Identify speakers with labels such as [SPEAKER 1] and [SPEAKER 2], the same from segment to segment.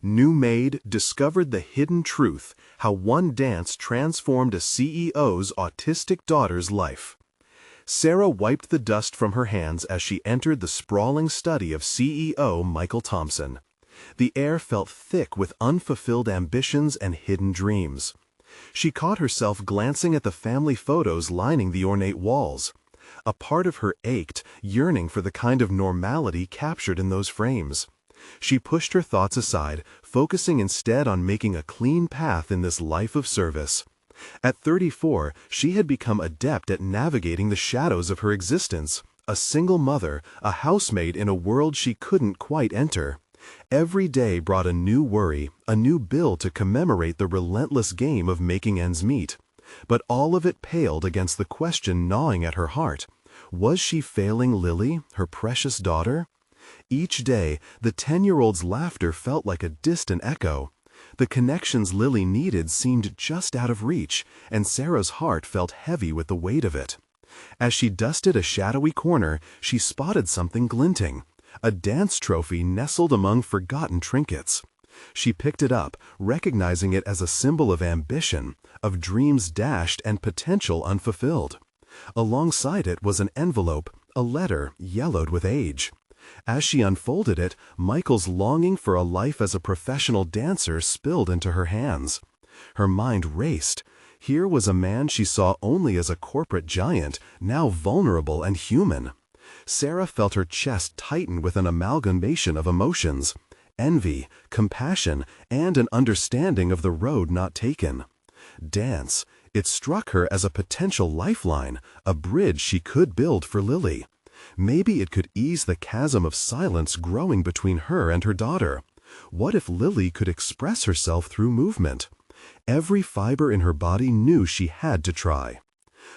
[SPEAKER 1] New Maid discovered the hidden truth, how one dance transformed a CEO's autistic daughter's life. Sarah wiped the dust from her hands as she entered the sprawling study of CEO Michael Thompson. The air felt thick with unfulfilled ambitions and hidden dreams. She caught herself glancing at the family photos lining the ornate walls. A part of her ached, yearning for the kind of normality captured in those frames. She pushed her thoughts aside, focusing instead on making a clean path in this life of service. At 34, she had become adept at navigating the shadows of her existence, a single mother, a housemaid in a world she couldn't quite enter. Every day brought a new worry, a new bill to commemorate the relentless game of making ends meet. But all of it paled against the question gnawing at her heart. Was she failing Lily, her precious daughter? Each day, the 10-year-old's laughter felt like a distant echo. The connections Lily needed seemed just out of reach, and Sarah's heart felt heavy with the weight of it. As she dusted a shadowy corner, she spotted something glinting, a dance trophy nestled among forgotten trinkets. She picked it up, recognizing it as a symbol of ambition, of dreams dashed and potential unfulfilled. Alongside it was an envelope, a letter yellowed with age. As she unfolded it, Michael's longing for a life as a professional dancer spilled into her hands. Her mind raced. Here was a man she saw only as a corporate giant, now vulnerable and human. Sarah felt her chest tighten with an amalgamation of emotions: envy, compassion, and an understanding of the road not taken. Dance. It struck her as a potential lifeline, a bridge she could build for Lily. Maybe it could ease the chasm of silence growing between her and her daughter. What if Lily could express herself through movement? Every fiber in her body knew she had to try.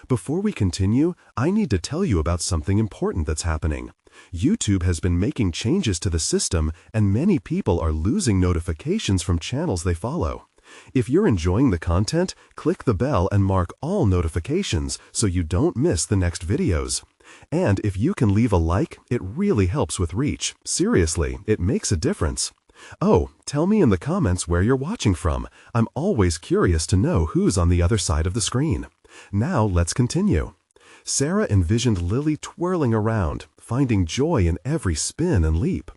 [SPEAKER 1] Before we continue, I need to tell you about something important that's happening. YouTube has been making changes to the system, and many people are losing notifications from channels they follow. If you're enjoying the content, click the bell and mark all notifications so you don't miss the next videos. And if you can leave a like, it really helps with reach. Seriously, it makes a difference. Oh, tell me in the comments where you're watching from. I'm always curious to know who's on the other side of the screen. Now let's continue. Sarah envisioned Lily twirling around, finding joy in every spin and leap.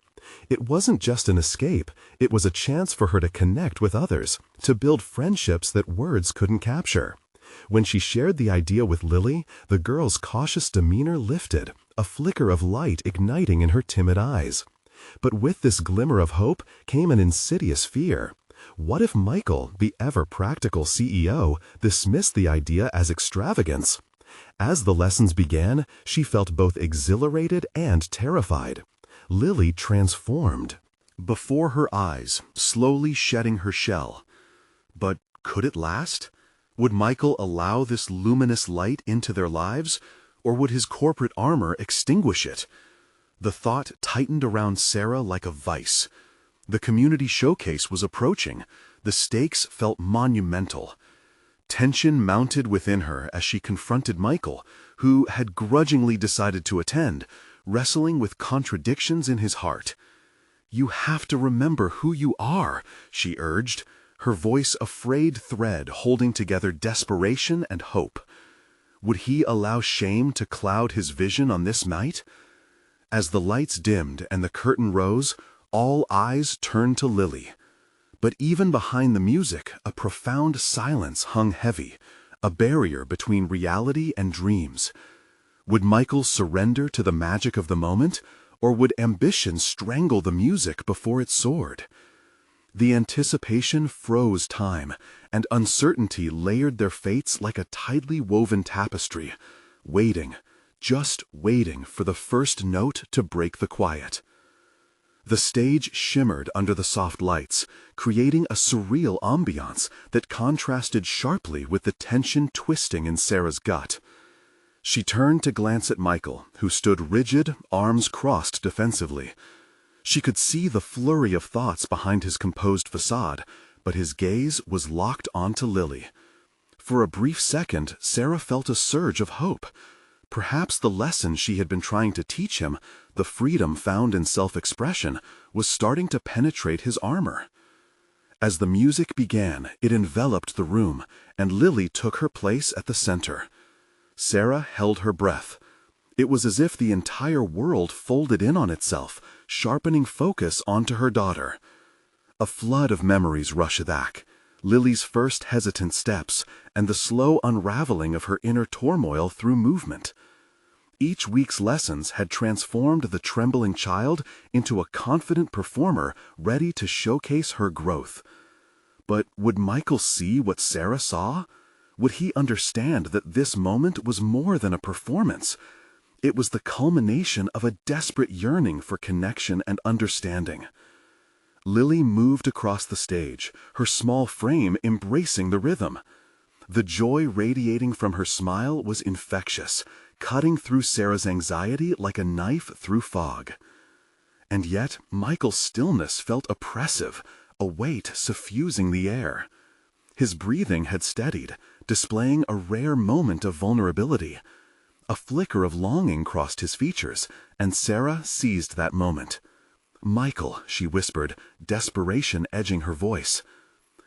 [SPEAKER 1] It wasn't just an escape, it was a chance for her to connect with others, to build friendships that words couldn't capture. When she shared the idea with Lily, the girl's cautious demeanor lifted, a flicker of light igniting in her timid eyes. But with this glimmer of hope came an insidious fear. What if Michael, the ever-practical CEO, dismissed the idea as extravagance? As the lessons began, she felt both exhilarated and terrified. Lily transformed. Before her eyes, slowly shedding her shell. But could it last? Would Michael allow this luminous light into their lives, or would his corporate armor extinguish it? The thought tightened around Sarah like a vice. The community showcase was approaching. The stakes felt monumental. Tension mounted within her as she confronted Michael, who had grudgingly decided to attend, wrestling with contradictions in his heart. "You have to remember who you are," she urged, her voice a frayed thread holding together desperation and hope. Would he allow shame to cloud his vision on this night? As the lights dimmed and the curtain rose, all eyes turned to Lily. But even behind the music, a profound silence hung heavy, a barrier between reality and dreams. Would Michael surrender to the magic of the moment, or would ambition strangle the music before it soared? The anticipation froze time, and uncertainty layered their fates like a tightly woven tapestry, waiting, just waiting for the first note to break the quiet. The stage shimmered under the soft lights, creating a surreal ambiance that contrasted sharply with the tension twisting in Sarah's gut. She turned to glance at Michael, who stood rigid, arms crossed defensively. She could see the flurry of thoughts behind his composed facade, but his gaze was locked onto Lily. For a brief second, Sarah felt a surge of hope. Perhaps the lesson she had been trying to teach him, the freedom found in self-expression, was starting to penetrate his armor. As the music began, it enveloped the room, and Lily took her place at the center. Sarah held her breath. It was as if the entire world folded in on itself, sharpening focus onto her daughter. A flood of memories rushed back. Lily's first hesitant steps, and the slow unraveling of her inner turmoil through movement. Each week's lessons had transformed the trembling child into a confident performer ready to showcase her growth. But would Michael see what Sarah saw? Would he understand that this moment was more than a performance? It was the culmination of a desperate yearning for connection and understanding. Lily moved across the stage, her small frame embracing the rhythm. The joy radiating from her smile was infectious, cutting through Sarah's anxiety like a knife through fog. And yet, Michael's stillness felt oppressive, a weight suffusing the air. His breathing had steadied, displaying a rare moment of vulnerability. A flicker of longing crossed his features, and Sarah seized that moment. "Michael," she whispered, desperation edging her voice.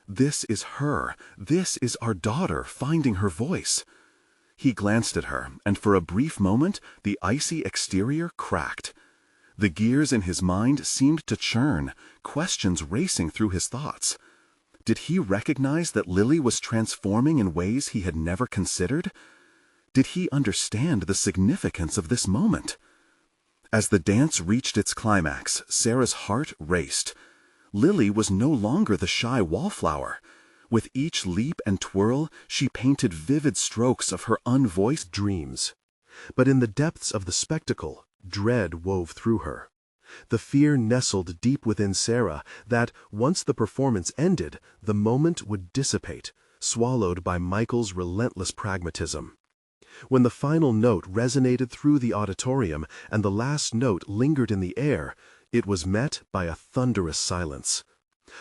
[SPEAKER 1] "This is her. This is our daughter finding her voice." He glanced at her, and for a brief moment, the icy exterior cracked. The gears in his mind seemed to churn, questions racing through his thoughts. Did he recognize that Lily was transforming in ways he had never considered? Did he understand the significance of this moment? As the dance reached its climax, Sarah's heart raced. Lily was no longer the shy wallflower. With each leap and twirl, she painted vivid strokes of her unvoiced dreams. But in the depths of the spectacle, dread wove through her. The fear nestled deep within Sarah that, once the performance ended, the moment would dissipate, swallowed by Michael's relentless pragmatism. When the final note resonated through the auditorium and the last note lingered in the air, it was met by a thunderous silence.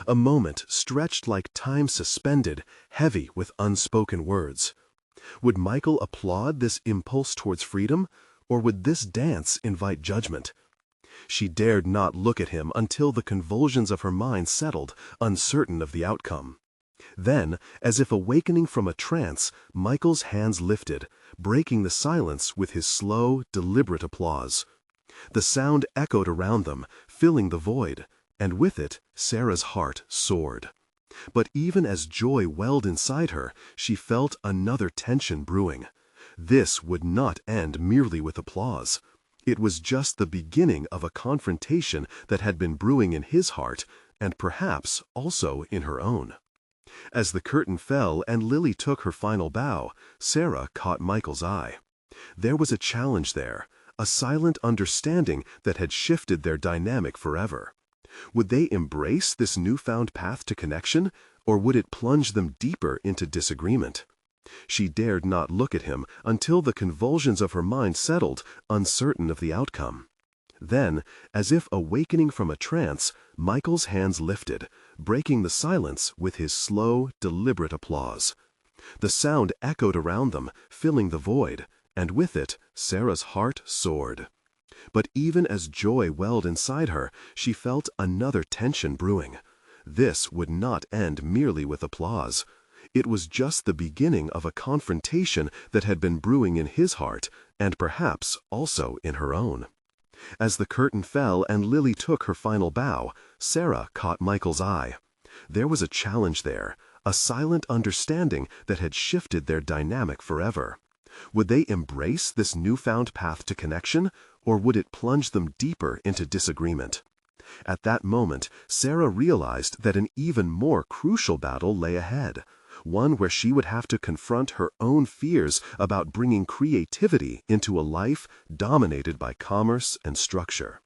[SPEAKER 1] A moment stretched like time suspended, heavy with unspoken words. Would Michael applaud this impulse towards freedom, or would this dance invite judgment? She dared not look at him until the convulsions of her mind settled, uncertain of the outcome. Then, as if awakening from a trance, Michael's hands lifted, breaking the silence with his slow, deliberate applause. The sound echoed around them, filling the void, and with it, Sarah's heart soared. But even as joy welled inside her, she felt another tension brewing. This would not end merely with applause. It was just the beginning of a confrontation that had been brewing in his heart, and perhaps also in her own. As the curtain fell and Lily took her final bow, Sarah caught Michael's eye. There was a challenge there, a silent understanding that had shifted their dynamic forever. Would they embrace this newfound path to connection, or would it plunge them deeper into disagreement? She dared not look at him until the convulsions of her mind settled, uncertain of the outcome. Then, as if awakening from a trance, Michael's hands lifted, breaking the silence with his slow, deliberate applause. The sound echoed around them, filling the void, and with it, Sarah's heart soared. But even as joy welled inside her, she felt another tension brewing. This would not end merely with applause. It was just the beginning of a confrontation that had been brewing in his heart, and perhaps also in her own. As the curtain fell and Lily took her final bow, Sarah caught Michael's eye. There was a challenge there, a silent understanding that had shifted their dynamic forever. Would they embrace this newfound path to connection, or would it plunge them deeper into disagreement? At that moment, Sarah realized that an even more crucial battle lay ahead, one where she would have to confront her own fears about bringing creativity into a life dominated by commerce and structure.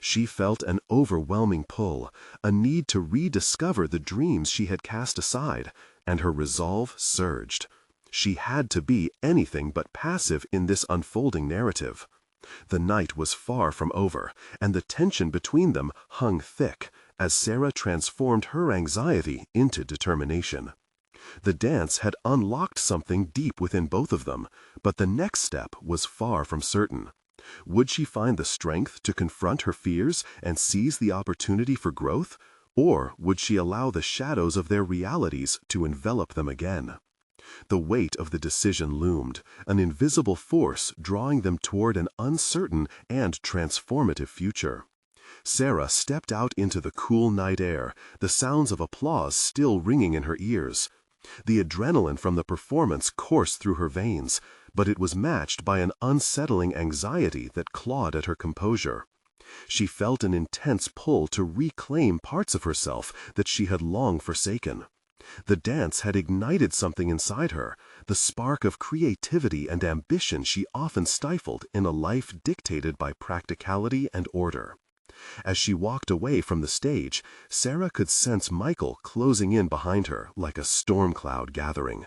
[SPEAKER 1] She felt an overwhelming pull, a need to rediscover the dreams she had cast aside, and her resolve surged. She had to be anything but passive in this unfolding narrative. The night was far from over, and the tension between them hung thick as Sarah transformed her anxiety into determination. The dance had unlocked something deep within both of them, but the next step was far from certain. Would she find the strength to confront her fears and seize the opportunity for growth, Or would she allow the shadows of their realities to envelop them again? The weight of the decision loomed, an invisible force drawing them toward an uncertain and transformative future. Sarah stepped out into the cool night air, the sounds of applause still ringing in her ears. The adrenaline from the performance coursed through her veins, but it was matched by an unsettling anxiety that clawed at her composure. She felt an intense pull to reclaim parts of herself that she had long forsaken. The dance had ignited something inside her, the spark of creativity and ambition she often stifled in a life dictated by practicality and order. As she walked away from the stage, Sarah could sense Michael closing in behind her like a storm cloud gathering.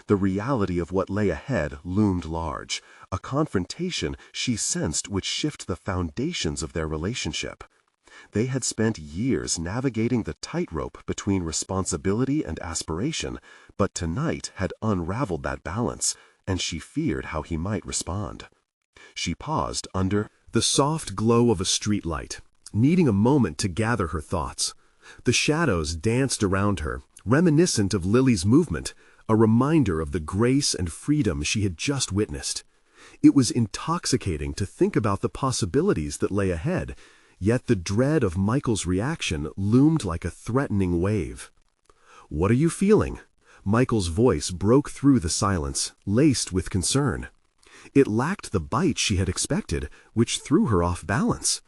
[SPEAKER 1] The reality of what lay ahead loomed large, a confrontation she sensed would shift the foundations of their relationship. They had spent years navigating the tightrope between responsibility and aspiration, but tonight had unraveled that balance, and she feared how he might respond. She paused under the soft glow of a streetlight, needing a moment to gather her thoughts. The shadows danced around her, reminiscent of Lily's movement, a reminder of the grace and freedom she had just witnessed. It was intoxicating to think about the possibilities that lay ahead, yet the dread of Michael's reaction loomed like a threatening wave. "What are you feeling?" Michael's voice broke through the silence, laced with concern. It lacked the bite she had expected, which threw her off balance.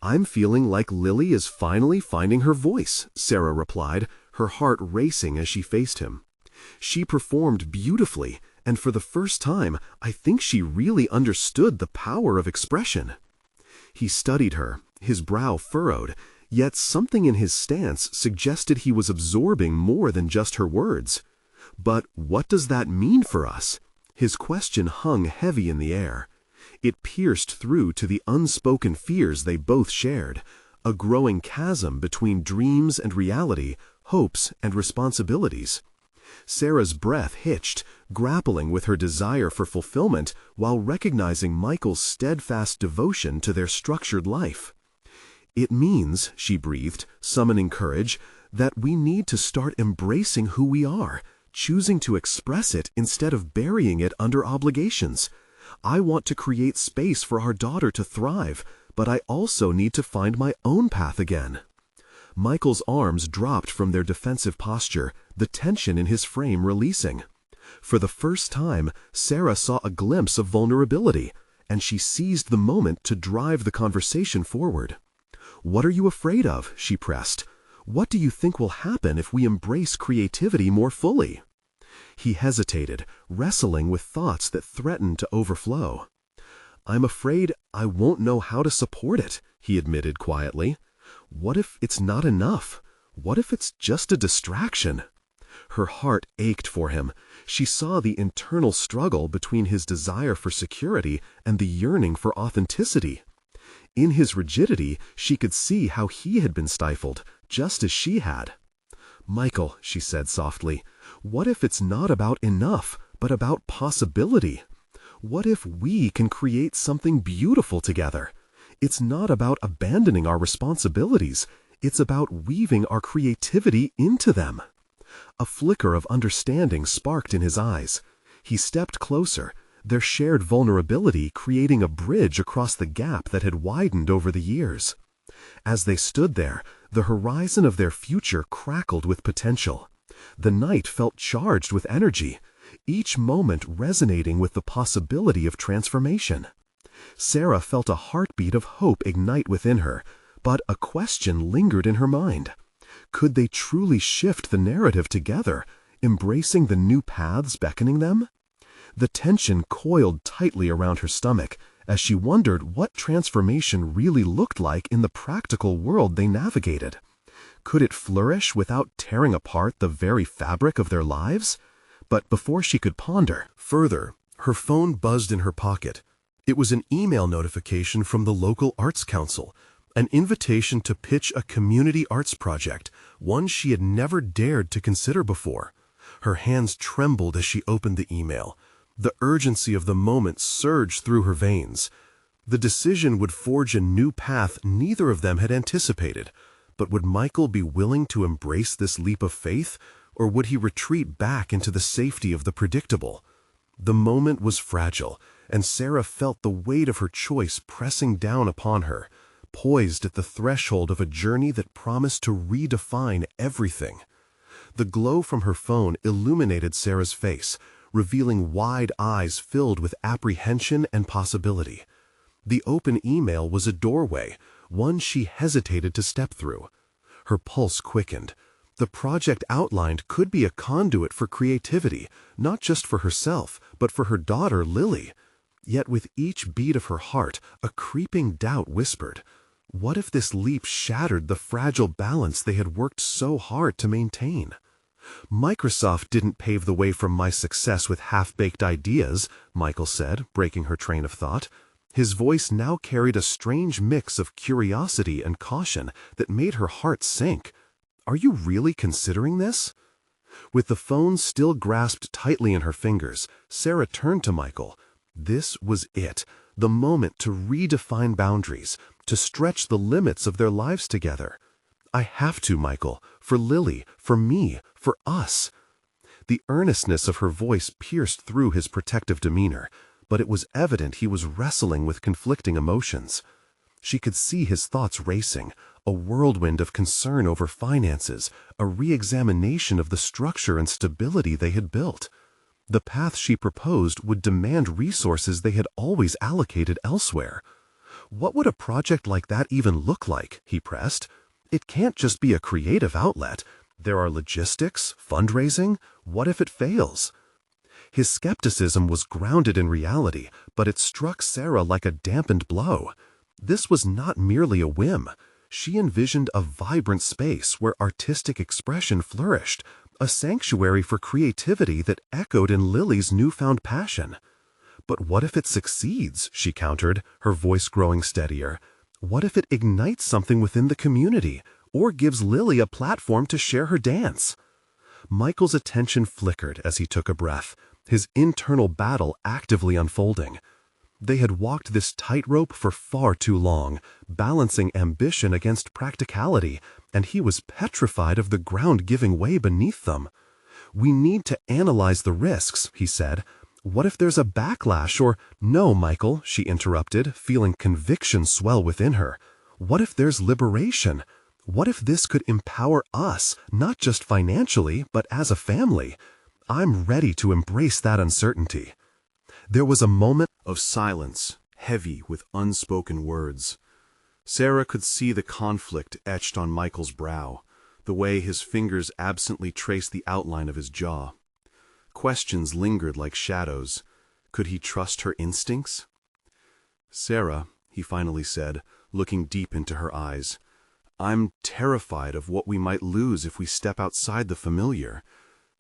[SPEAKER 1] "I'm feeling like Lily is finally finding her voice," Sarah replied, her heart racing as she faced him. "She performed beautifully, and for the first time, I think she really understood the power of expression." He studied her, his brow furrowed, yet something in his stance suggested he was absorbing more than just her words. "But what does that mean for us?" His question hung heavy in the air. It pierced through to the unspoken fears they both shared, a growing chasm between dreams and reality, hopes and responsibilities. Sarah's breath hitched, grappling with her desire for fulfillment while recognizing Michael's steadfast devotion to their structured life. "It means," she breathed, summoning courage, "that we need to start embracing who we are, choosing to express it instead of burying it under obligations. I want to create space for our daughter to thrive, but I also need to find my own path again." Michael's arms dropped from their defensive posture, the tension in his frame releasing. For the first time, Sarah saw a glimpse of vulnerability, and she seized the moment to drive the conversation forward. "What are you afraid of?" she pressed. "What do you think will happen if we embrace creativity more fully?" He hesitated, wrestling with thoughts that threatened to overflow. "I'm afraid I won't know how to support it," he admitted quietly. "What if it's not enough? What if it's just a distraction?" Her heart ached for him. She saw the internal struggle between his desire for security and the yearning for authenticity. In his rigidity, she could see how he had been stifled, just as she had. "Michael," she said softly, "what if it's not about enough, but about possibility? What if we can create something beautiful together? It's not about abandoning our responsibilities. It's about weaving our creativity into them." A flicker of understanding sparked in his eyes. He stepped closer, their shared vulnerability creating a bridge across the gap that had widened over the years. As they stood there, the horizon of their future crackled with potential. The night felt charged with energy, each moment resonating with the possibility of transformation. Sarah felt a heartbeat of hope ignite within her, but a question lingered in her mind. Could they truly shift the narrative together, embracing the new paths beckoning them? The tension coiled tightly around her stomach as she wondered what transformation really looked like in the practical world they navigated. Could it flourish without tearing apart the very fabric of their lives? But before she could ponder further, her phone buzzed in her pocket. It was an email notification from the local arts council, an invitation to pitch a community arts project, one she had never dared to consider before. Her hands trembled as she opened the email. The urgency of the moment surged through her veins. The decision would forge a new path neither of them had anticipated, But would Michael be willing to embrace this leap of faith, or would he retreat back into the safety of the predictable? The moment was fragile, and Sarah felt the weight of her choice pressing down upon her, poised at the threshold of a journey that promised to redefine everything. The glow from her phone illuminated Sarah's face, revealing wide eyes filled with apprehension and possibility. The open email was a doorway, one she hesitated to step through. Her pulse quickened. The project outlined could be a conduit for creativity, not just for herself, but for her daughter, Lily. Yet with each beat of her heart, a creeping doubt whispered, what if this leap shattered the fragile balance they had worked so hard to maintain? Microsoft didn't pave the way for my success with half-baked ideas, Michael said, breaking her train of thought. His voice now carried a strange mix of curiosity and caution that made her heart sink. Are you really considering this? With the phone still grasped tightly in her fingers, Sarah turned to Michael. This was it, the moment to redefine boundaries, to stretch the limits of their lives together. I have to, Michael, for Lily, for me, for us. The earnestness of her voice pierced through his protective demeanor, but it was evident he was wrestling with conflicting emotions. She could see his thoughts racing, a whirlwind of concern over finances, a re-examination of the structure and stability they had built. The path she proposed would demand resources they had always allocated elsewhere. What would a project like that even look like, he pressed. It can't just be a creative outlet. There are logistics, fundraising. What if it fails? His skepticism was grounded in reality, but it struck Sarah like a dampened blow. This was not merely a whim. She envisioned a vibrant space where artistic expression flourished, a sanctuary for creativity that echoed in Lily's newfound passion. But what if it succeeds, she countered, her voice growing steadier. What if it ignites something within the community, or gives Lily a platform to share her dance? Michael's attention flickered as he took a breath, his internal battle actively unfolding. They had walked this tightrope for far too long, balancing ambition against practicality, and he was petrified of the ground giving way beneath them. We need to analyze the risks, he said. What if there's a backlash or— No, Michael, she interrupted, feeling conviction swell within her. What if there's liberation? What if this could empower us, not just financially, but as a family? I'm ready to embrace that uncertainty. There was a moment of silence, heavy with unspoken words. Sarah could see the conflict etched on Michael's brow, the way his fingers absently traced the outline of his jaw. Questions lingered like shadows. Could he trust her instincts? Sarah, he finally said, looking deep into her eyes, I'm terrified of what we might lose if we step outside the familiar.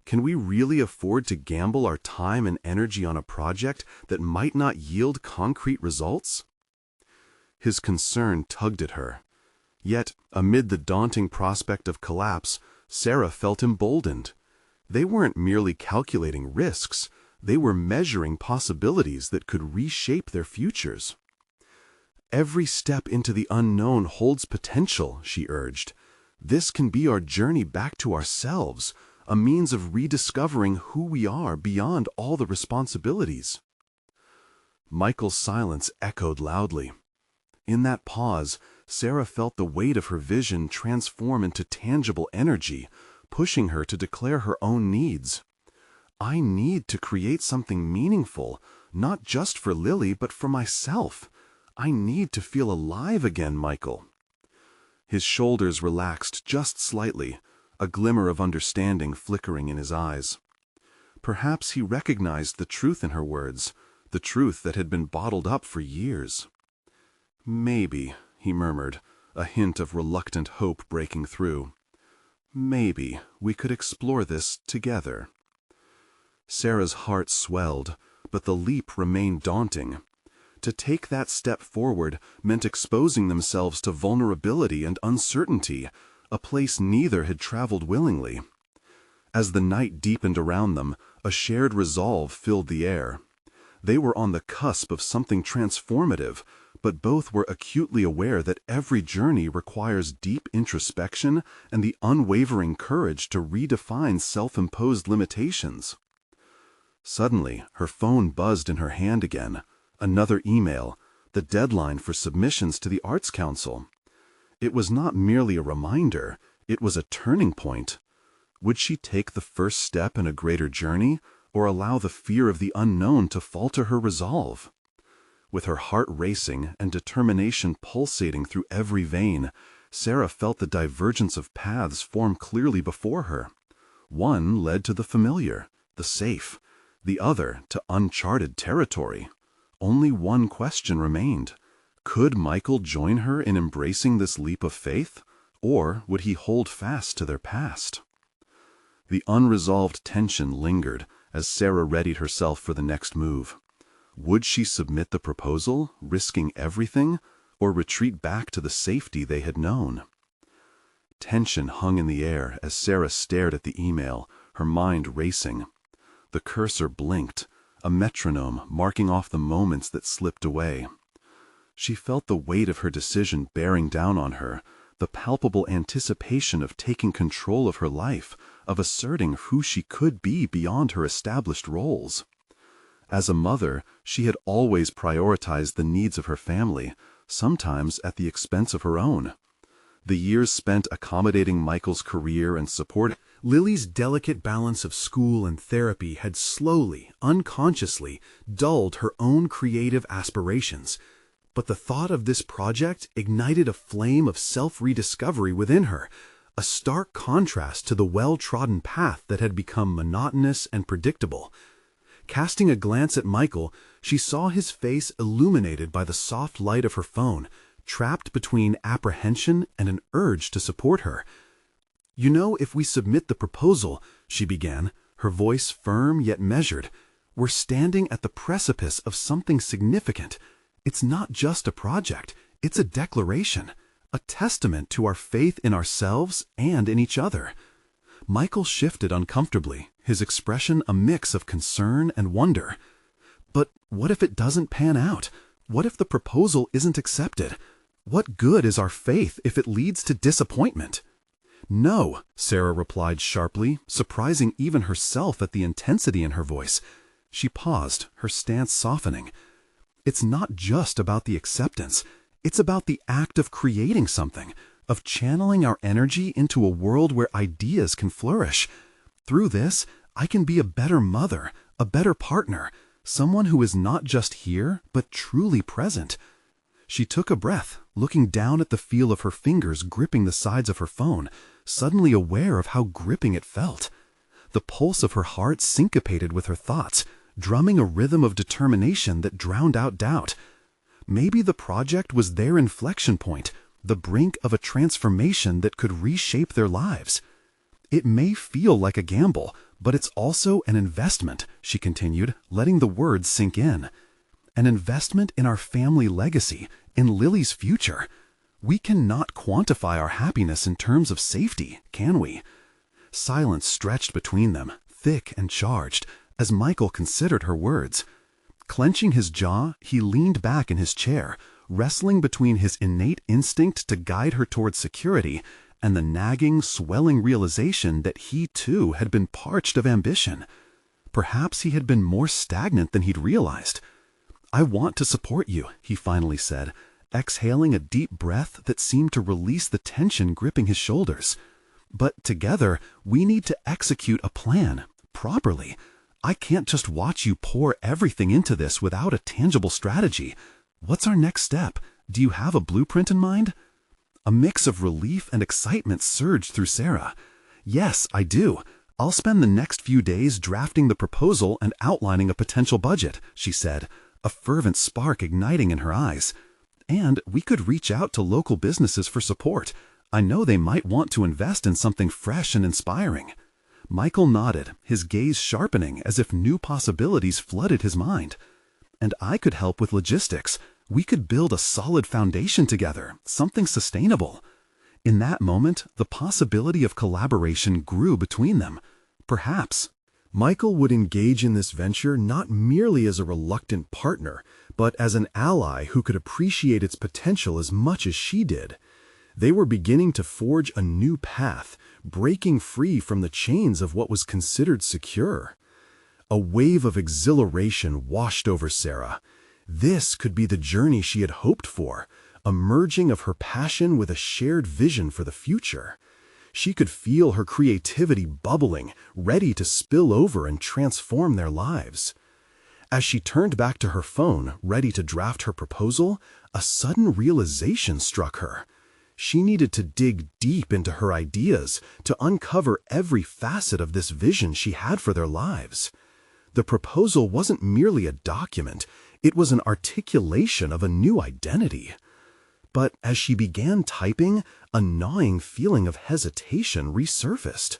[SPEAKER 1] Can we really afford to gamble our time and energy on a project that might not yield concrete results? His concern tugged at her. Yet, amid the daunting prospect of collapse, Sarah felt emboldened. They weren't merely calculating risks, they were measuring possibilities that could reshape their futures. Every step into the unknown holds potential, she urged. This can be our journey back to ourselves, a means of rediscovering who we are beyond all the responsibilities. Michael's silence echoed loudly. In that pause, Sarah felt the weight of her vision transform into tangible energy, pushing her to declare her own needs. I need to create something meaningful, not just for Lily, but for myself. I need to feel alive again, Michael. His shoulders relaxed just slightly, a glimmer of understanding flickering in his eyes. Perhaps he recognized the truth in her words, the truth that had been bottled up for years. Maybe, he murmured, a hint of reluctant hope breaking through. Maybe we could explore this together. Sarah's heart swelled, but the leap remained daunting. To take that step forward meant exposing themselves to vulnerability and uncertainty, a place neither had traveled willingly. As the night deepened around them, a shared resolve filled the air. They were on the cusp of something transformative, but both were acutely aware that every journey requires deep introspection and the unwavering courage to redefine self-imposed limitations. Suddenly, her phone buzzed in her hand again. Another email, the deadline for submissions to the Arts Council. It was not merely a reminder, it was a turning point. Would she take the first step in a greater journey, or allow the fear of the unknown to falter her resolve? With her heart racing and determination pulsating through every vein, Sarah felt the divergence of paths form clearly before her. One led to the familiar, the safe, the other to uncharted territory. Only one question remained. Could Michael join her in embracing this leap of faith, or would he hold fast to their past? The unresolved tension lingered as Sarah readied herself for the next move. Would she submit the proposal, risking everything, or retreat back to the safety they had known? Tension hung in the air as Sarah stared at the email, her mind racing. The cursor blinked, a metronome marking off the moments that slipped away. She felt the weight of her decision bearing down on her, the palpable anticipation of taking control of her life, of asserting who she could be beyond her established roles. As a mother, she had always prioritized the needs of her family, sometimes at the expense of her own. The years spent accommodating Michael's career and support, Lily's delicate balance of school and therapy had slowly, unconsciously, dulled her own creative aspirations. But the thought of this project ignited a flame of self-rediscovery within her, a stark contrast to the well-trodden path that had become monotonous and predictable. Casting a glance at Michael, she saw his face illuminated by the soft light of her phone, trapped between apprehension and an urge to support her. "You know, if we submit the proposal," she began, her voice firm yet measured, "we're standing at the precipice of something significant. It's not just a project, it's a declaration, a testament to our faith in ourselves and in each other." Michael shifted uncomfortably, his expression a mix of concern and wonder. "But what if it doesn't pan out? What if the proposal isn't accepted? What good is our faith if it leads to disappointment?" "No," Sarah replied sharply, surprising even herself at the intensity in her voice. She paused, her stance softening. "It's not just about the acceptance. It's about the act of creating something, of channeling our energy into a world where ideas can flourish. Through this, I can be a better mother, a better partner, someone who is not just here, but truly present." She took a breath, looking down at the feel of her fingers gripping the sides of her phone, suddenly aware of how gripping it felt. The pulse of her heart syncopated with her thoughts, drumming a rhythm of determination that drowned out doubt. Maybe the project was their inflection point, the brink of a transformation that could reshape their lives. "It may feel like a gamble, but it's also an investment," she continued, letting the words sink in. "An investment in our family legacy, in Lily's future. We cannot quantify our happiness in terms of safety, can we?" Silence stretched between them, thick and charged, as Michael considered her words. Clenching his jaw, he leaned back in his chair, wrestling between his innate instinct to guide her toward security and the nagging, swelling realization that he too had been parched of ambition. Perhaps he had been more stagnant than he'd realized. "I want to support you," he finally said, exhaling a deep breath that seemed to release the tension gripping his shoulders. "But together, we need to execute a plan, properly. I can't just watch you pour everything into this without a tangible strategy. What's our next step? Do you have a blueprint in mind?" A mix of relief and excitement surged through Sarah. "Yes, I do. I'll spend the next few days drafting the proposal and outlining a potential budget," she said, a fervent spark igniting in her eyes. "And we could reach out to local businesses for support. I know they might want to invest in something fresh and inspiring." Michael nodded, his gaze sharpening as if new possibilities flooded his mind. "And I could help with logistics. We could build a solid foundation together, something sustainable." In that moment, the possibility of collaboration grew between them. Perhaps Michael would engage in this venture not merely as a reluctant partner, but as an ally who could appreciate its potential as much as she did. They were beginning to forge a new path, breaking free from the chains of what was considered secure. A wave of exhilaration washed over Sarah. This could be the journey she had hoped for, a merging of her passion with a shared vision for the future. She could feel her creativity bubbling, ready to spill over and transform their lives. As she turned back to her phone, ready to draft her proposal, a sudden realization struck her. She needed to dig deep into her ideas to uncover every facet of this vision she had for their lives. The proposal wasn't merely a document, it was an articulation of a new identity. But as she began typing, a gnawing feeling of hesitation resurfaced.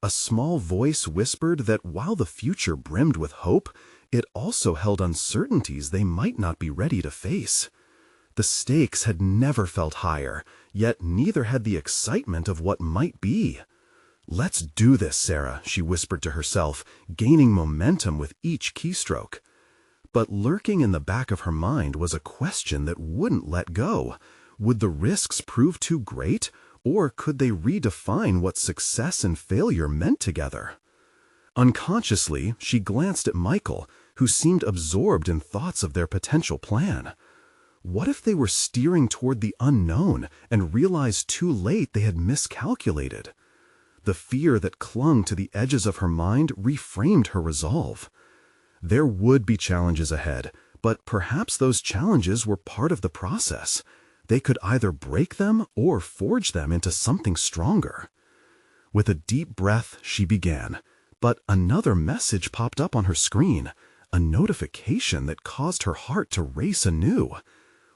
[SPEAKER 1] A small voice whispered that while the future brimmed with hope, it also held uncertainties they might not be ready to face. The stakes had never felt higher, yet neither had the excitement of what might be. "Let's do this, Sarah," she whispered to herself, gaining momentum with each keystroke. But lurking in the back of her mind was a question that wouldn't let go. Would the risks prove too great, or could they redefine what success and failure meant together? Unconsciously, she glanced at Michael, who seemed absorbed in thoughts of their potential plan. What if they were steering toward the unknown and realized too late they had miscalculated? The fear that clung to the edges of her mind reframed her resolve. There would be challenges ahead, but perhaps those challenges were part of the process. They could either break them or forge them into something stronger. With a deep breath, she began, but another message popped up on her screen, a notification that caused her heart to race anew.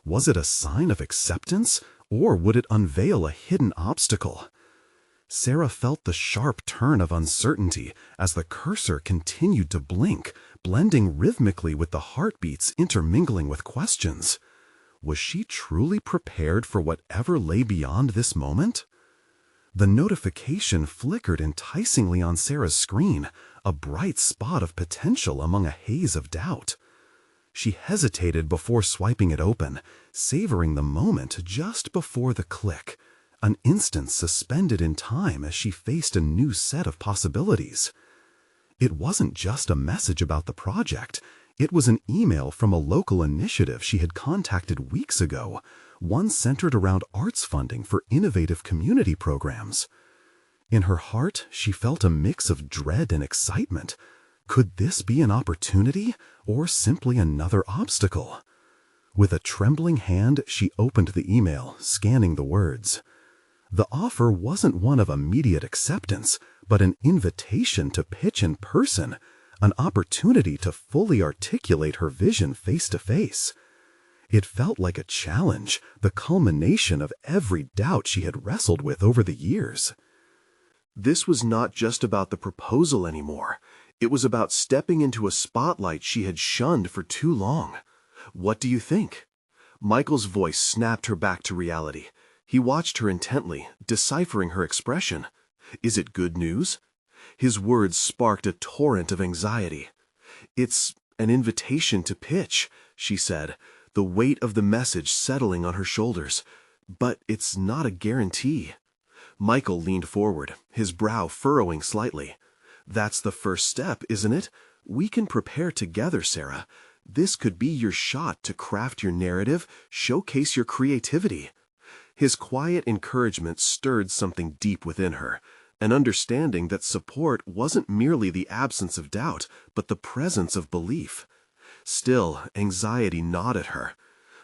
[SPEAKER 1] Was it a sign of acceptance, or would it unveil a hidden obstacle? Sarah felt the sharp turn of uncertainty as the cursor continued to blink, blending rhythmically with the heartbeats intermingling with questions. Was she truly prepared for whatever lay beyond this moment? The notification flickered enticingly on Sarah's screen, a bright spot of potential among a haze of doubt. She hesitated before swiping it open, savoring the moment just before the click, an instant suspended in time as she faced a new set of possibilities. It wasn't just a message about the project. It was an email from a local initiative she had contacted weeks ago, one centered around arts funding for innovative community programs. In her heart, she felt a mix of dread and excitement. Could this be an opportunity, or simply another obstacle? With a trembling hand, she opened the email, scanning the words. The offer wasn't one of immediate acceptance, but an invitation to pitch in person, an opportunity to fully articulate her vision face to face. It felt like a challenge, the culmination of every doubt she had wrestled with over the years. This was not just about the proposal anymore. It was about stepping into a spotlight she had shunned for too long. "What do you think?" Michael's voice snapped her back to reality. He watched her intently, deciphering her expression. "Is it good news?" His words sparked a torrent of anxiety. "It's an invitation to pitch," she said, the weight of the message settling on her shoulders. "But it's not a guarantee." Michael leaned forward, his brow furrowing slightly. "That's the first step, isn't it? We can prepare together, Sarah. This could be your shot to craft your narrative, showcase your creativity." His quiet encouragement stirred something deep within her, an understanding that support wasn't merely the absence of doubt, but the presence of belief. Still, anxiety gnawed at her.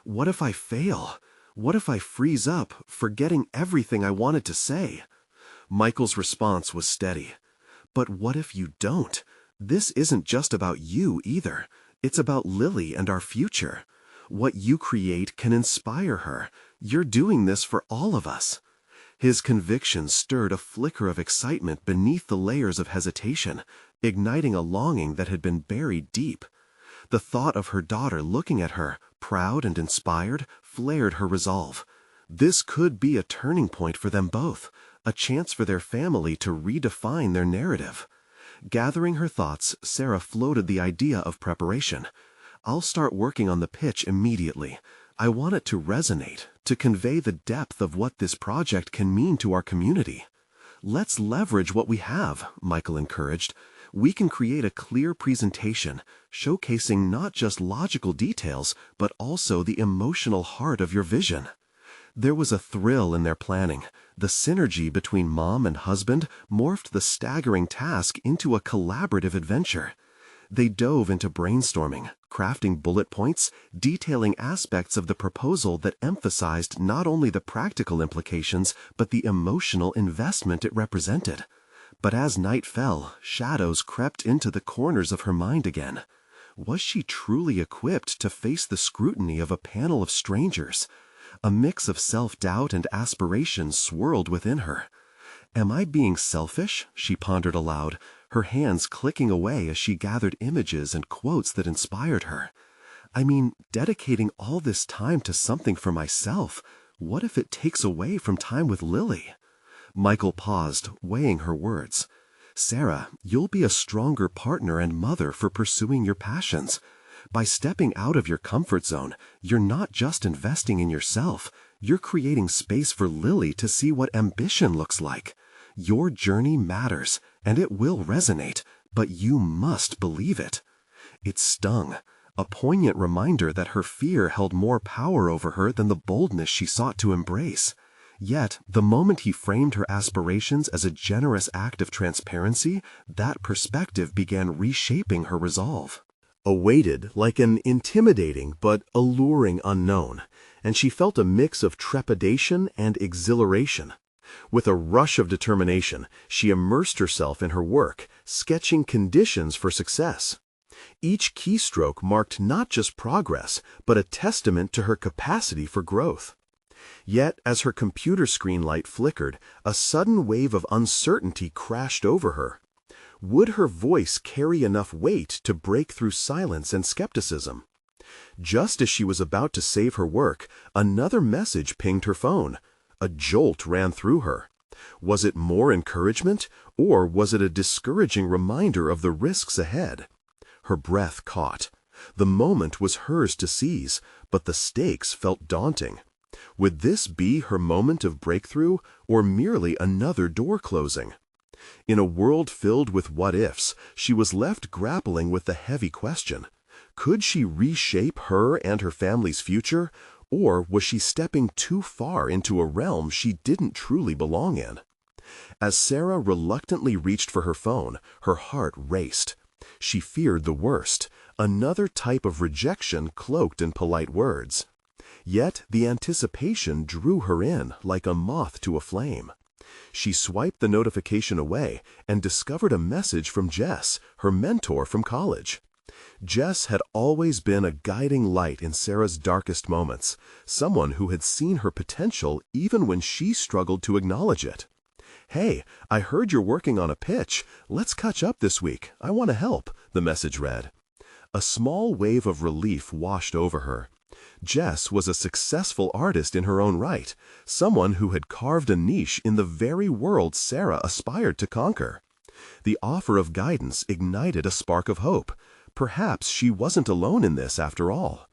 [SPEAKER 1] What if I fail? What if I freeze up, forgetting everything I wanted to say? Michael's response was steady. "But what if you don't? This isn't just about you either. It's about Lily and our future. What you create can inspire her. You're doing this for all of us." His conviction stirred a flicker of excitement beneath the layers of hesitation, igniting a longing that had been buried deep. The thought of her daughter looking at her, proud and inspired, flared her resolve. This could be a turning point for them both, a chance for their family to redefine their narrative. Gathering her thoughts, Sarah floated the idea of preparation. I'll start working on the pitch immediately. I want it to resonate, to convey the depth of what this project can mean to our community. Let's leverage what we have, Michael encouraged. We can create a clear presentation, showcasing not just logical details, but also the emotional heart of your vision. There was a thrill in their planning. The synergy between mom and husband morphed the staggering task into a collaborative adventure. They dove into brainstorming, crafting bullet points, detailing aspects of the proposal that emphasized not only the practical implications, but the emotional investment it represented. But as night fell, shadows crept into the corners of her mind again. Was she truly equipped to face the scrutiny of a panel of strangers? A mix of self-doubt and aspiration swirled within her. Am I being selfish? She pondered aloud, her hands clicking away as she gathered images and quotes that inspired her. I mean, dedicating all this time to something for myself, what if it takes away from time with Lily? Michael paused, weighing her words. Sarah, you'll be a stronger partner and mother for pursuing your passions. By stepping out of your comfort zone, you're not just investing in yourself, you're creating space for Lily to see what ambition looks like. Your journey matters, and it will resonate, but you must believe it. It stung, a poignant reminder that her fear held more power over her than the boldness she sought to embrace. Yet, the moment he framed her aspirations as a generous act of transparency, that perspective began reshaping her resolve. Awaited like an intimidating but alluring unknown, and she felt a mix of trepidation and exhilaration. With a rush of determination, she immersed herself in her work, sketching conditions for success. Each keystroke marked not just progress, but a testament to her capacity for growth. Yet, as her computer screen light flickered, a sudden wave of uncertainty crashed over her. Would her voice carry enough weight to break through silence and skepticism? Just as she was about to save her work, another message pinged her phone. A jolt ran through her. Was it more encouragement, or was it a discouraging reminder of the risks ahead? Her breath caught. The moment was hers to seize, but the stakes felt daunting. Would this be her moment of breakthrough, or merely another door closing? In a world filled with what-ifs, she was left grappling with the heavy question. Could she reshape her and her family's future, or was she stepping too far into a realm she didn't truly belong in? As Sarah reluctantly reached for her phone, her heart raced. She feared the worst, another type of rejection cloaked in polite words. Yet the anticipation drew her in like a moth to a flame. She swiped the notification away and discovered a message from Jess, her mentor from college. Jess had always been a guiding light in Sarah's darkest moments, someone who had seen her potential even when she struggled to acknowledge it. "Hey, I heard you're working on a pitch. Let's catch up this week. I want to help," the message read. A small wave of relief washed over her. Jess was a successful artist in her own right, someone who had carved a niche in the very world Sarah aspired to conquer. The offer of guidance ignited a spark of hope. Perhaps she wasn't alone in this after all.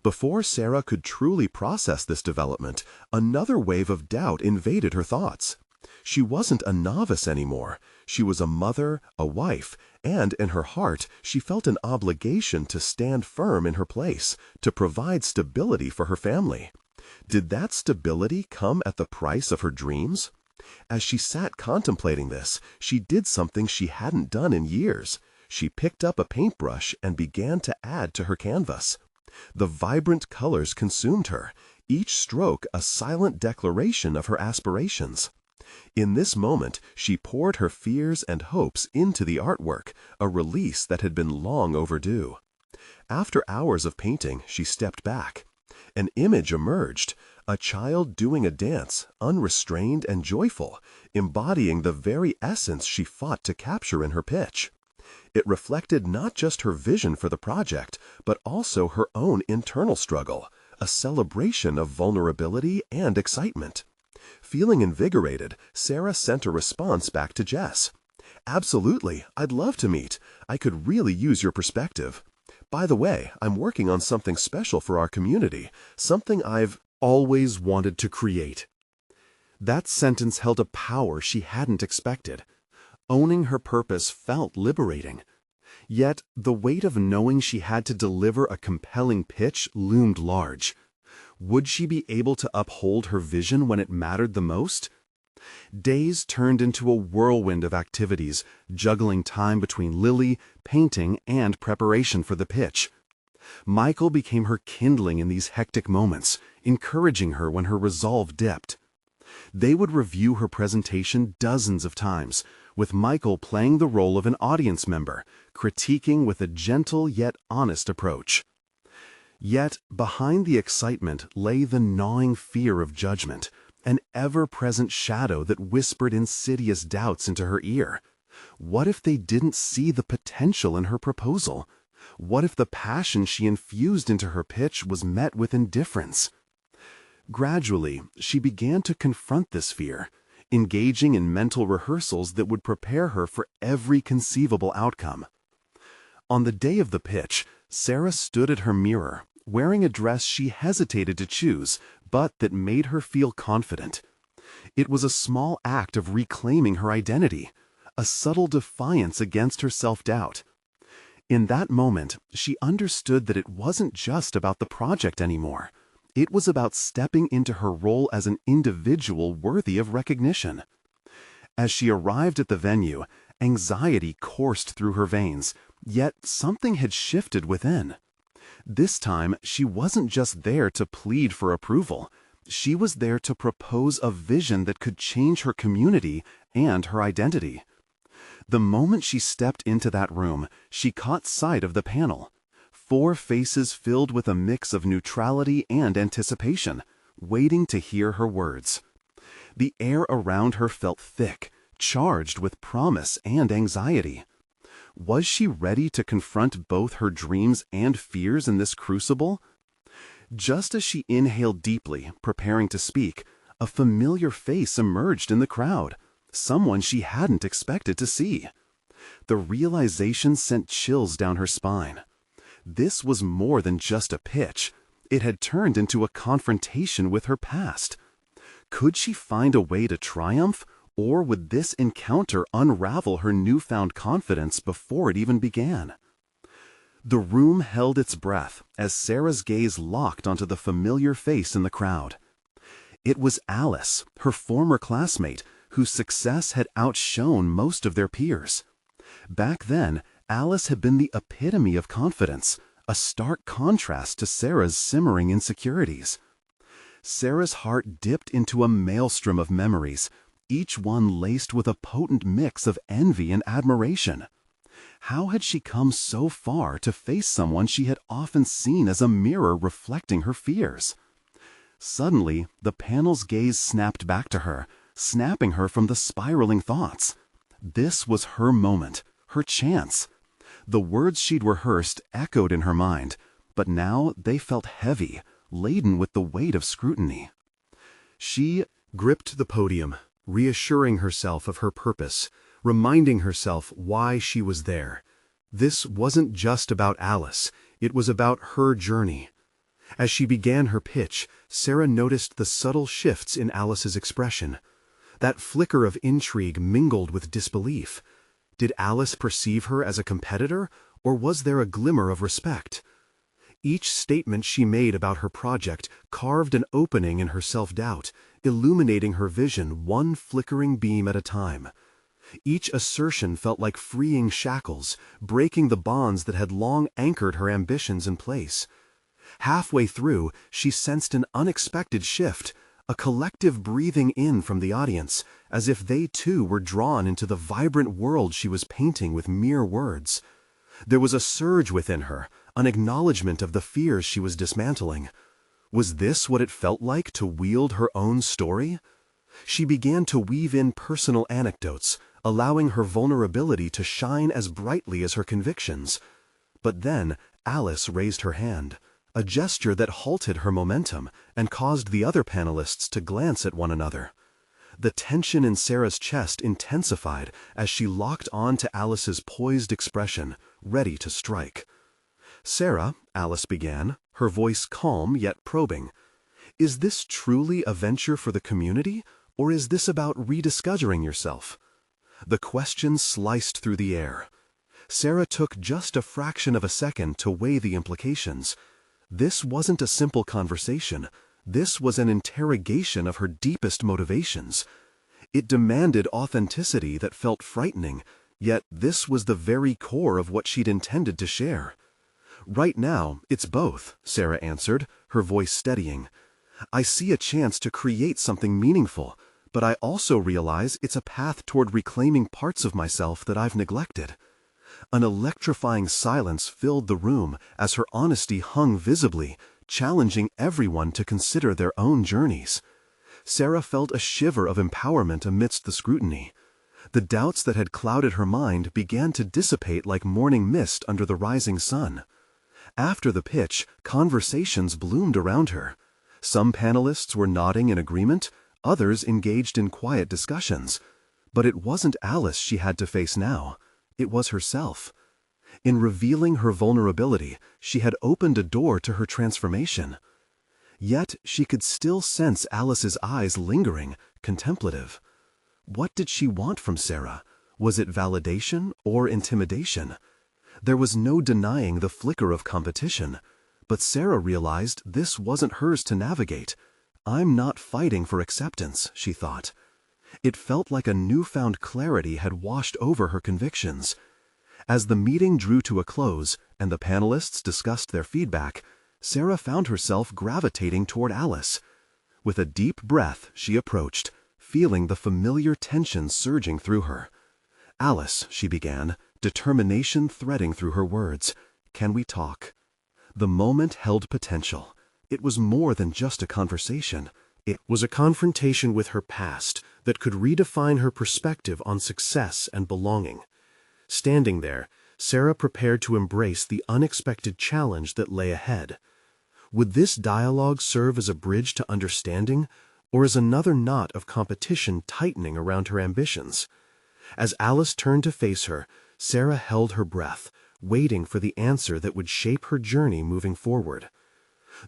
[SPEAKER 1] Before Sarah could truly process this development, another wave of doubt invaded her thoughts. She wasn't a novice anymore. She was a mother, a wife, and in her heart, she felt an obligation to stand firm in her place, to provide stability for her family. Did that stability come at the price of her dreams? As she sat contemplating this, she did something she hadn't done in years. She picked up a paintbrush and began to add to her canvas. The vibrant colors consumed her, each stroke a silent declaration of her aspirations. In this moment, she poured her fears and hopes into the artwork, a release that had been long overdue. After hours of painting, she stepped back. An image emerged, a child doing a dance, unrestrained and joyful, embodying the very essence she fought to capture in her pitch. It reflected not just her vision for the project, but also her own internal struggle, a celebration of vulnerability and excitement. Feeling invigorated, Sarah sent a response back to Jess. "Absolutely, I'd love to meet. I could really use your perspective." By the way, I'm working on something special for our community, something I've always wanted to create. That sentence held a power she hadn't expected. Owning her purpose felt liberating. Yet, the weight of knowing she had to deliver a compelling pitch loomed large. Would she be able to uphold her vision when it mattered the most? Days turned into a whirlwind of activities, juggling time between Lily, painting, and preparation for the pitch. Michael became her kindling in these hectic moments, encouraging her when her resolve dipped. They would review her presentation dozens of times, with Michael playing the role of an audience member, critiquing with a gentle yet honest approach. Yet, behind the excitement lay the gnawing fear of judgment, an ever-present shadow that whispered insidious doubts into her ear. What if they didn't see the potential in her proposal? What if the passion she infused into her pitch was met with indifference? Gradually, she began to confront this fear, engaging in mental rehearsals that would prepare her for every conceivable outcome. On the day of the pitch, Sarah stood at her mirror, wearing a dress she hesitated to choose, but that made her feel confident. It was a small act of reclaiming her identity, a subtle defiance against her self-doubt. In that moment, she understood that it wasn't just about the project anymore. It was about stepping into her role as an individual worthy of recognition. As she arrived at the venue, anxiety coursed through her veins, yet something had shifted within. This time, she wasn't just there to plead for approval. She was there to propose a vision that could change her community and her identity. The moment she stepped into that room, she caught sight of the panel. 4 faces filled with a mix of neutrality and anticipation, waiting to hear her words. The air around her felt thick, charged with promise and anxiety. Was she ready to confront both her dreams and fears in this crucible? Just as she inhaled deeply, preparing to speak, a familiar face emerged in the crowd, someone she hadn't expected to see. The realization sent chills down her spine. This was more than just a pitch. It had turned into a confrontation with her past. Could she find a way to triumph, or would this encounter unravel her newfound confidence before it even began? The room held its breath as Sarah's gaze locked onto the familiar face in the crowd. It was Alice, her former classmate, whose success had outshone most of their peers. Back then, Alice had been the epitome of confidence, a stark contrast to Sarah's simmering insecurities. Sarah's heart dipped into a maelstrom of memories, each one laced with a potent mix of envy and admiration. How had she come so far to face someone she had often seen as a mirror reflecting her fears? Suddenly, the panel's gaze snapped back to her, snapping her from the spiraling thoughts. This was her moment, her chance. The words she'd rehearsed echoed in her mind, but now they felt heavy, laden with the weight of scrutiny. She gripped the podium, reassuring herself of her purpose, reminding herself why she was there. This wasn't just about Alice, it was about her journey. As she began her pitch, Sarah noticed the subtle shifts in Alice's expression. That flicker of intrigue mingled with disbelief. Did Alice perceive her as a competitor, or was there a glimmer of respect? Each statement she made about her project carved an opening in her self-doubt, illuminating her vision one flickering beam at a time. Each assertion felt like freeing shackles, breaking the bonds that had long anchored her ambitions in place. Halfway through, she sensed an unexpected shift, a collective breathing in from the audience, as if they too were drawn into the vibrant world she was painting with mere words. There was a surge within her, an acknowledgement of the fears she was dismantling. Was this what it felt like to wield her own story? She began to weave in personal anecdotes, allowing her vulnerability to shine as brightly as her convictions. But then Alice raised her hand, a gesture that halted her momentum and caused the other panelists to glance at one another. The tension in Sarah's chest intensified as she locked on to Alice's poised expression, ready to strike. "Sarah," Alice began, her voice calm yet probing, "is this truly a venture for the community, or is this about rediscovering yourself?" The question sliced through the air. Sarah took just a fraction of a second to weigh the implications. This wasn't a simple conversation. This was an interrogation of her deepest motivations. It demanded authenticity that felt frightening, yet this was the very core of what she'd intended to share. "Right now, it's both," Sarah answered, her voice steadying. "I see a chance to create something meaningful, but I also realize it's a path toward reclaiming parts of myself that I've neglected." An electrifying silence filled the room as her honesty hung visibly, challenging everyone to consider their own journeys. Sarah felt a shiver of empowerment amidst the scrutiny. The doubts that had clouded her mind began to dissipate like morning mist under the rising sun. After the pitch, conversations bloomed around her. Some panelists were nodding in agreement, others engaged in quiet discussions. But it wasn't Alice she had to face now. It was herself. In revealing her vulnerability, she had opened a door to her transformation. Yet she could still sense Alice's eyes lingering, contemplative. What did she want from Sarah? Was it validation or intimidation? There was no denying the flicker of competition, but Sarah realized this wasn't hers to navigate. "I'm not fighting for acceptance," she thought. It felt like a newfound clarity had washed over her convictions. As the meeting drew to a close and the panelists discussed their feedback, Sarah found herself gravitating toward Alice. With a deep breath, she approached, feeling the familiar tension surging through her. "Alice," she began, determination threading through her words, "can we talk?" The moment held potential. It was more than just a conversation. It was a confrontation with her past that could redefine her perspective on success and belonging. Standing there, Sarah prepared to embrace the unexpected challenge that lay ahead. Would this dialogue serve as a bridge to understanding, or as another knot of competition tightening around her ambitions? As Alice turned to face her, Sarah held her breath, waiting for the answer that would shape her journey moving forward.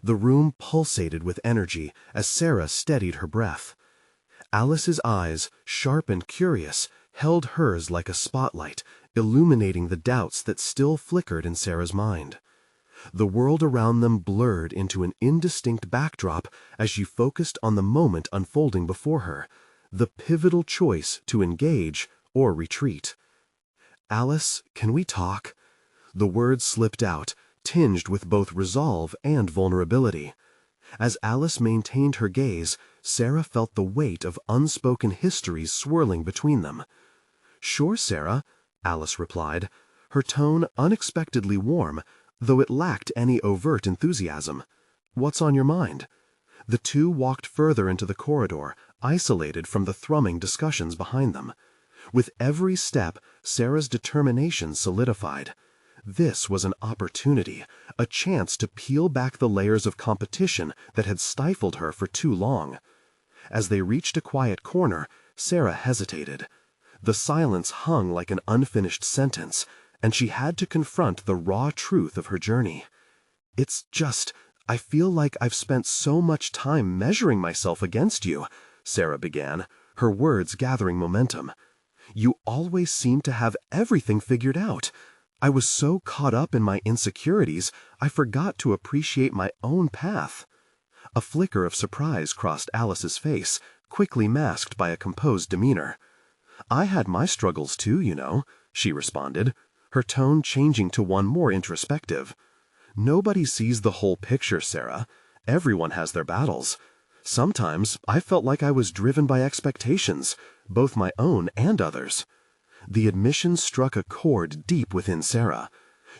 [SPEAKER 1] The room pulsated with energy as Sarah steadied her breath. Alice's eyes, sharp and curious, held hers like a spotlight, illuminating the doubts that still flickered in Sarah's mind. The world around them blurred into an indistinct backdrop as she focused on the moment unfolding before her, the pivotal choice to engage or retreat. "Alice, can we talk?" The words slipped out, tinged with both resolve and vulnerability. As Alice maintained her gaze, Sarah felt the weight of unspoken histories swirling between them. "Sure, Sarah," Alice replied, her tone unexpectedly warm, though it lacked any overt enthusiasm. "What's on your mind?" The two walked further into the corridor, isolated from the thrumming discussions behind them. With every step, Sarah's determination solidified. This was an opportunity, a chance to peel back the layers of competition that had stifled her for too long. As they reached a quiet corner, Sarah hesitated. The silence hung like an unfinished sentence, and she had to confront the raw truth of her journey. I feel like I've spent so much time measuring myself against you," Sarah began, her words gathering momentum. "You always seem to have everything figured out. I was so caught up in my insecurities, I forgot to appreciate my own path." A flicker of surprise crossed Alice's face, quickly masked by a composed demeanor. "I had my struggles too, you know," she responded, her tone changing to one more introspective. "Nobody sees the whole picture, Sarah. Everyone has their battles. Sometimes I felt like I was driven by expectations, both my own and others." The admission struck a chord deep within Sarah.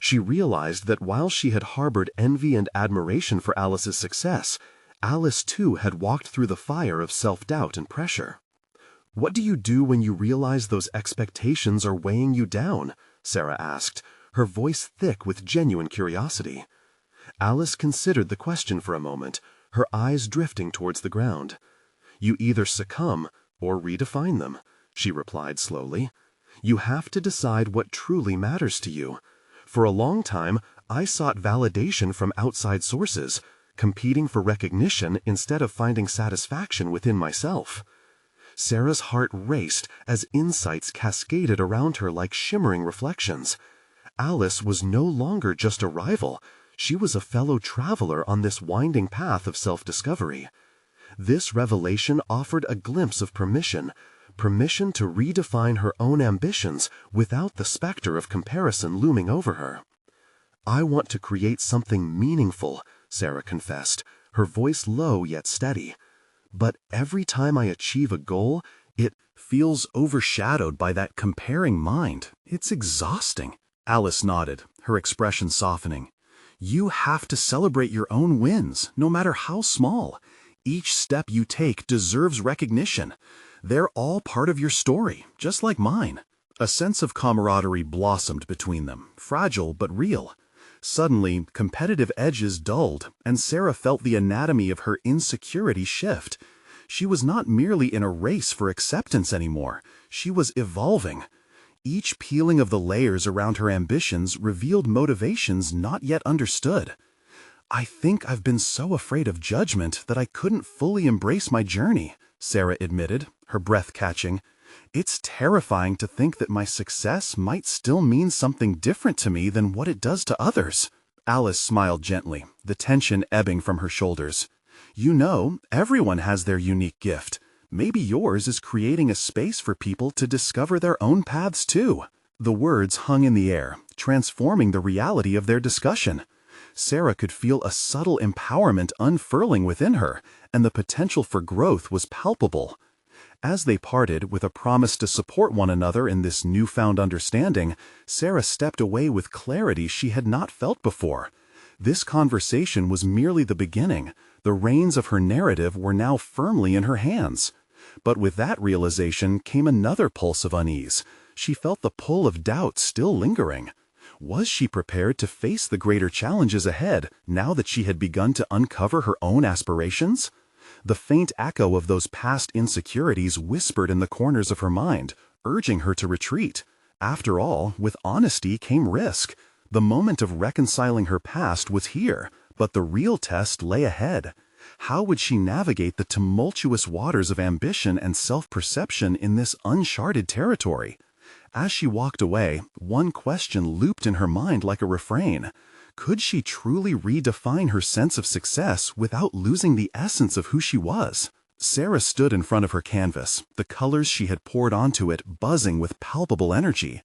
[SPEAKER 1] She realized that while she had harbored envy and admiration for Alice's success, Alice too had walked through the fire of self-doubt and pressure. "What do you do when you realize those expectations are weighing you down?" Sarah asked, her voice thick with genuine curiosity. Alice considered the question for a moment, her eyes drifting towards the ground. "You either succumb or redefine them," she replied slowly. "You have to decide what truly matters to you. For a long time, I sought validation from outside sources, competing for recognition instead of finding satisfaction within myself. Sarah's heart raced as insights cascaded around her like shimmering reflections. Alice was no longer just a rival. She was a fellow traveler on this winding path of self-discovery. This revelation offered a glimpse of permission to redefine her own ambitions without the specter of comparison looming over her. "I want to create something meaningful," Sarah confessed, her voice low yet steady. "But every time I achieve a goal, it feels overshadowed by that comparing mind. It's exhausting." Alice nodded, her expression softening. "You have to celebrate your own wins, no matter how small. Each step you take deserves recognition. They're all part of your story, just like mine." A sense of camaraderie blossomed between them, fragile but real. Suddenly, competitive edges dulled, and Sarah felt the anatomy of her insecurity shift. She was not merely in a race for acceptance anymore. She was evolving. Each peeling of the layers around her ambitions revealed motivations not yet understood. "I think I've been so afraid of judgment that I couldn't fully embrace my journey," Sarah admitted, her breath catching. "It's terrifying to think that my success might still mean something different to me than what it does to others." Alice smiled gently, the tension ebbing from her shoulders. "You know, everyone has their unique gift. Maybe yours is creating a space for people to discover their own paths too." The words hung in the air, transforming the reality of their discussion. Sarah could feel a subtle empowerment unfurling within her, and the potential for growth was palpable. As they parted with a promise to support one another in this newfound understanding, Sarah stepped away with clarity she had not felt before. This conversation was merely the beginning. The reins of her narrative were now firmly in her hands. But with that realization came another pulse of unease. She felt the pull of doubt still lingering. Was she prepared to face the greater challenges ahead, now that she had begun to uncover her own aspirations? The faint echo of those past insecurities whispered in the corners of her mind, urging her to retreat. After all, with honesty came risk. The moment of reconciling her past was here, but the real test lay ahead. How would she navigate the tumultuous waters of ambition and self-perception in this uncharted territory? As she walked away, one question looped in her mind like a refrain. Could she truly redefine her sense of success without losing the essence of who she was? Sarah stood in front of her canvas, the colors she had poured onto it buzzing with palpable energy.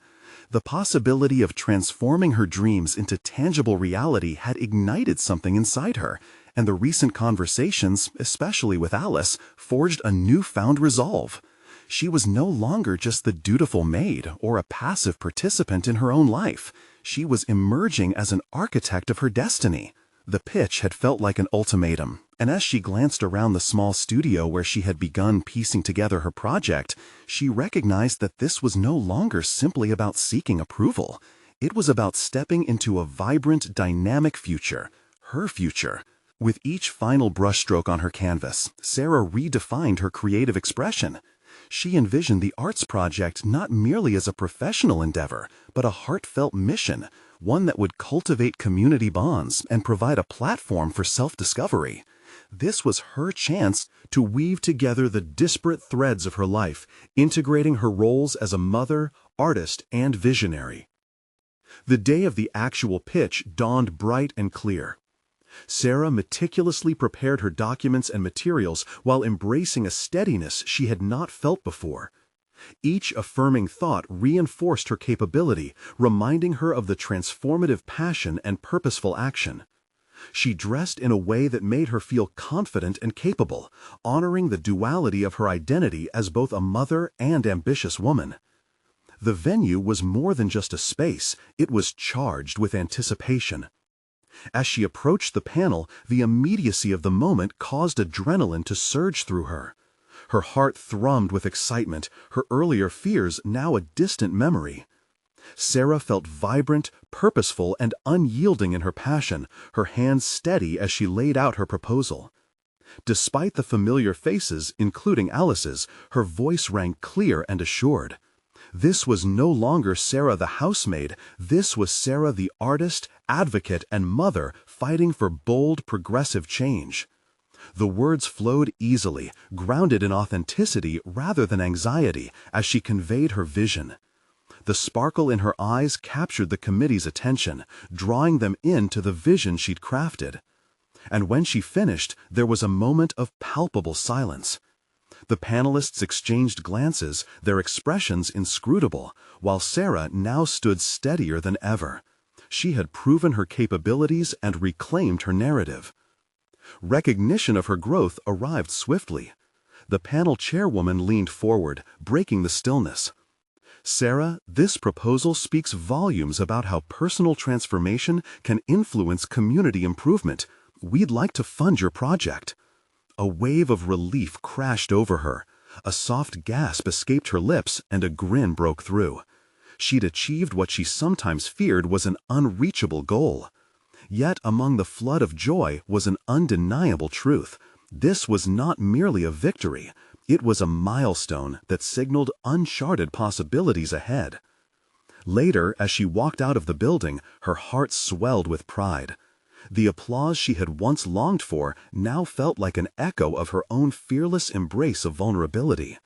[SPEAKER 1] The possibility of transforming her dreams into tangible reality had ignited something inside her, and the recent conversations, especially with Alice, forged a newfound resolve. She was no longer just the dutiful maid or a passive participant in her own life. She was emerging as an architect of her destiny. The pitch had felt like an ultimatum, and as she glanced around the small studio where she had begun piecing together her project, she recognized that this was no longer simply about seeking approval. It was about stepping into a vibrant, dynamic future, her future. With each final brushstroke on her canvas, Sarah redefined her creative expression. She envisioned the arts project not merely as a professional endeavor, but a heartfelt mission, one that would cultivate community bonds and provide a platform for self-discovery. This was her chance to weave together the disparate threads of her life, integrating her roles as a mother, artist, and visionary. The day of the actual pitch dawned bright and clear. Sarah meticulously prepared her documents and materials while embracing a steadiness she had not felt before. Each affirming thought reinforced her capability, reminding her of the transformative passion and purposeful action. She dressed in a way that made her feel confident and capable, honoring the duality of her identity as both a mother and ambitious woman. The venue was more than just a space, it was charged with anticipation. As she approached the panel, the immediacy of the moment caused adrenaline to surge through her. Her heart thrummed with excitement, her earlier fears now a distant memory. Sarah felt vibrant, purposeful, and unyielding in her passion, her hands steady as she laid out her proposal. Despite the familiar faces, including Alice's, her voice rang clear and assured. This was no longer Sarah the housemaid, this was Sarah the artist, advocate, and mother fighting for bold, progressive change. The words flowed easily, grounded in authenticity rather than anxiety, as she conveyed her vision. The sparkle in her eyes captured the committee's attention, drawing them into the vision she'd crafted. And when she finished, there was a moment of palpable silence. The panelists exchanged glances, their expressions inscrutable, while Sarah now stood steadier than ever. She had proven her capabilities and reclaimed her narrative. Recognition of her growth arrived swiftly. The panel chairwoman leaned forward, breaking the stillness. "Sarah, this proposal speaks volumes about how personal transformation can influence community improvement. We'd like to fund your project." A wave of relief crashed over her. A soft gasp escaped her lips, and a grin broke through. She'd achieved what she sometimes feared was an unreachable goal. Yet among the flood of joy was an undeniable truth. This was not merely a victory. It was a milestone that signaled uncharted possibilities ahead. Later, as she walked out of the building, her heart swelled with pride. The applause she had once longed for now felt like an echo of her own fearless embrace of vulnerability.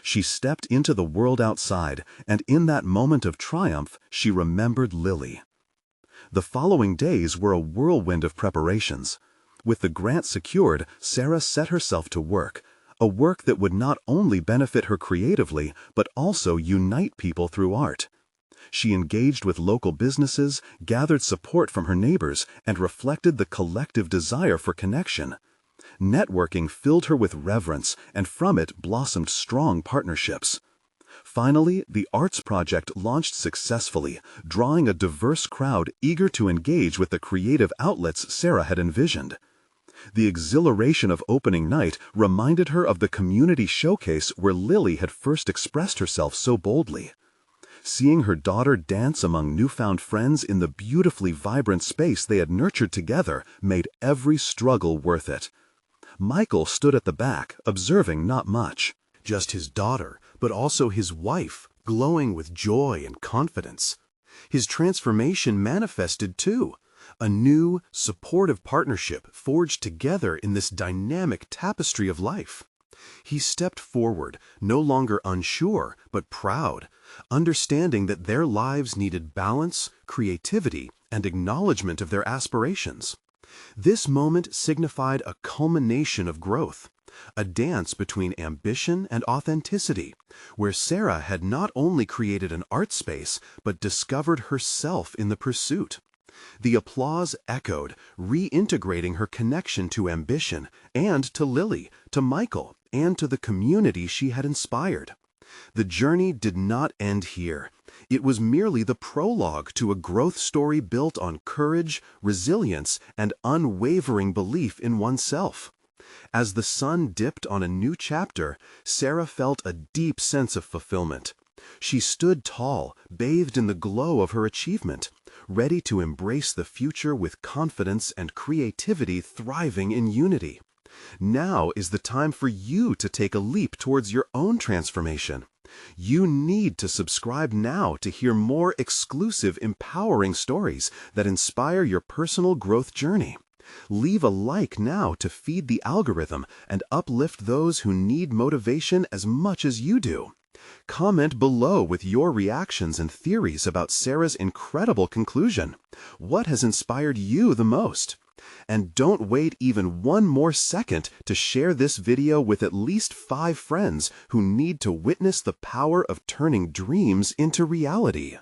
[SPEAKER 1] She stepped into the world outside, and in that moment of triumph, she remembered Lily. The following days were a whirlwind of preparations. With the grant secured, Sarah set herself to work, a work that would not only benefit her creatively, but also unite people through art. She engaged with local businesses, gathered support from her neighbors, and reflected the collective desire for connection. Networking filled her with reverence, and from it blossomed strong partnerships. Finally, the arts project launched successfully, drawing a diverse crowd eager to engage with the creative outlets Sarah had envisioned. The exhilaration of opening night reminded her of the community showcase where Lily had first expressed herself so boldly. Seeing her daughter dance among newfound friends in the beautifully vibrant space they had nurtured together made every struggle worth it. Michael stood at the back, observing not much. Just his daughter, but also his wife, glowing with joy and confidence. His transformation manifested too. A new, supportive partnership forged together in this dynamic tapestry of life. He stepped forward, no longer unsure, but proud, understanding that their lives needed balance, creativity, and acknowledgement of their aspirations. This moment signified a culmination of growth, a dance between ambition and authenticity, where Sarah had not only created an art space, but discovered herself in the pursuit. The applause echoed, reintegrating her connection to ambition, and to Lily, to Michael, and to the community she had inspired. The journey did not end here. It was merely the prologue to a growth story built on courage, resilience, and unwavering belief in oneself. As the sun dipped on a new chapter, Sarah felt a deep sense of fulfillment. She stood tall, bathed in the glow of her achievement, ready to embrace the future with confidence and creativity thriving in unity. Now is the time for you to take a leap towards your own transformation. You need to subscribe now to hear more exclusive, empowering stories that inspire your personal growth journey. Leave a like now to feed the algorithm and uplift those who need motivation as much as you do. Comment below with your reactions and theories about Sarah's incredible conclusion. What has inspired you the most? And don't wait even one more second to share this video with at least 5 friends who need to witness the power of turning dreams into reality.